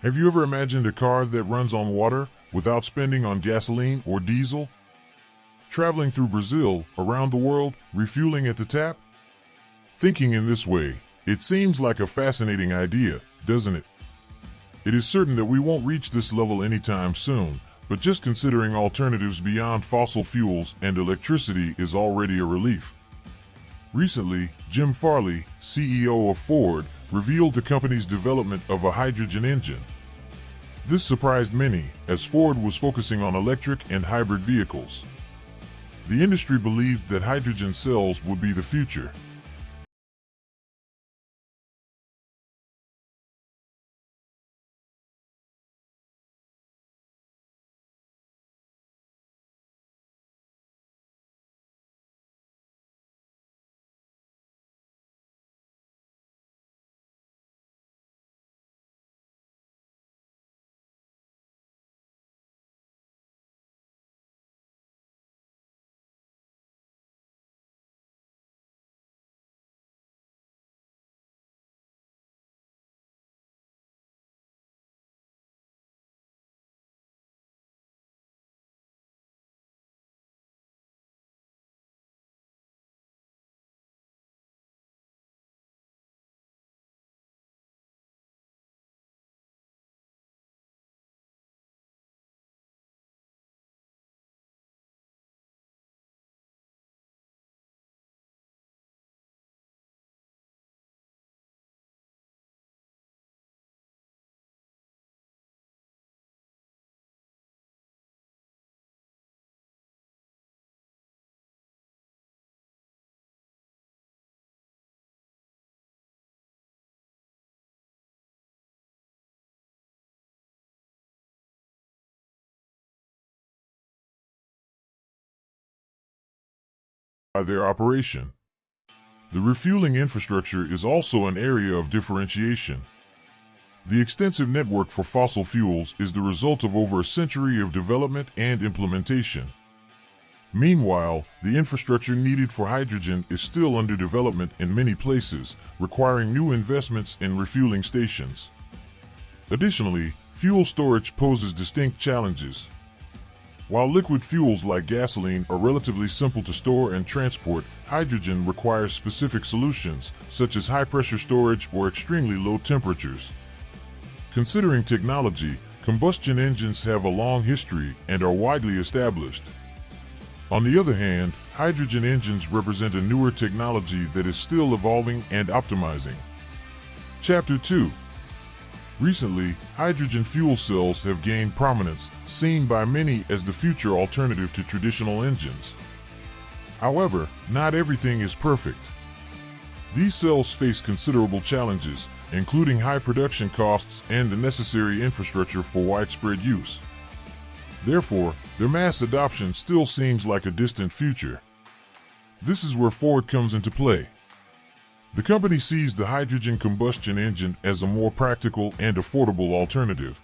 Have you ever imagined a car that runs on water without spending on gasoline or diesel? Traveling through Brazil, around the world, refueling at the tap? Thinking in this way, it seems like a fascinating idea, doesn't it? It is certain that we won't reach this level anytime soon, but just considering alternatives beyond fossil fuels and electricity is already a relief. Recently, Jim Farley, CEO of Ford, revealed the company's development of a hydrogen engine. This surprised many, as Ford was focusing on electric and hybrid vehicles. The industry believed that hydrogen cells would be the future. By their operation. The refueling infrastructure is also an area of differentiation. The extensive network for fossil fuels is the result of over a century of development and implementation. Meanwhile, the infrastructure needed for hydrogen is still under development in many places, requiring new investments in refueling stations. Additionally, fuel storage poses distinct challenges. While liquid fuels like gasoline are relatively simple to store and transport, hydrogen requires specific solutions, such as high-pressure storage or extremely low temperatures. Considering technology, combustion engines have a long history and are widely established. On the other hand, hydrogen engines represent a newer technology that is still evolving and optimizing. Chapter 2. Recently, hydrogen fuel cells have gained prominence, seen by many as the future alternative to traditional engines. However, not everything is perfect. These cells face considerable challenges, including high production costs and the necessary infrastructure for widespread use. Therefore, their mass adoption still seems like a distant future. This is where Ford comes into play. The company sees the hydrogen combustion engine as a more practical and affordable alternative.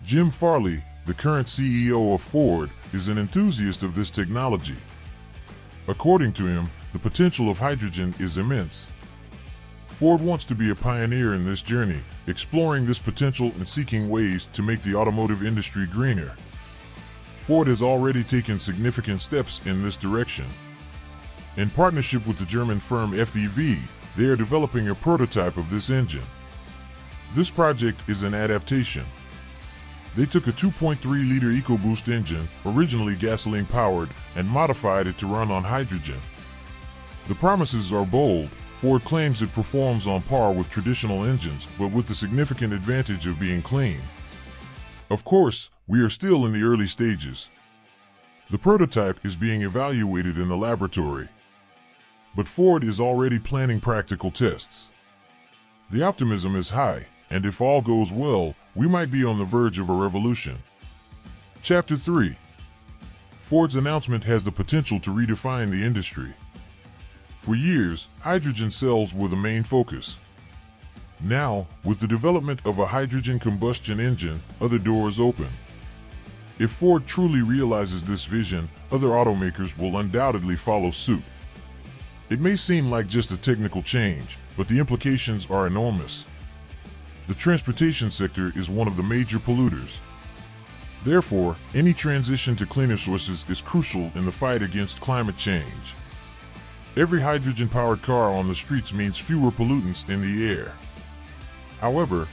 Jim Farley, the current CEO of Ford, is an enthusiast of this technology. According to him, the potential of hydrogen is immense. Ford wants to be a pioneer in this journey, exploring this potential and seeking ways to make the automotive industry greener. Ford has already taken significant steps in this direction. In partnership with the German firm FEV, they are developing a prototype of this engine. This project is an adaptation. They took a 2.3-liter EcoBoost engine, originally gasoline-powered, and modified it to run on hydrogen. The promises are bold. Ford claims it performs on par with traditional engines, but with the significant advantage of being clean. Of course, we are still in the early stages. The prototype is being evaluated in the laboratory. But Ford is already planning practical tests. The optimism is high, and if all goes well, we might be on the verge of a revolution. Chapter 3. Ford's announcement has the potential to redefine the industry. For years, hydrogen cells were the main focus. Now, with the development of a hydrogen combustion engine, other doors open. If Ford truly realizes this vision, other automakers will undoubtedly follow suit. It may seem like just a technical change, but the implications are enormous. The transportation sector is one of the major polluters. Therefore, any transition to cleaner sources is crucial in the fight against climate change. Every hydrogen-powered car on the streets means fewer pollutants in the air. However,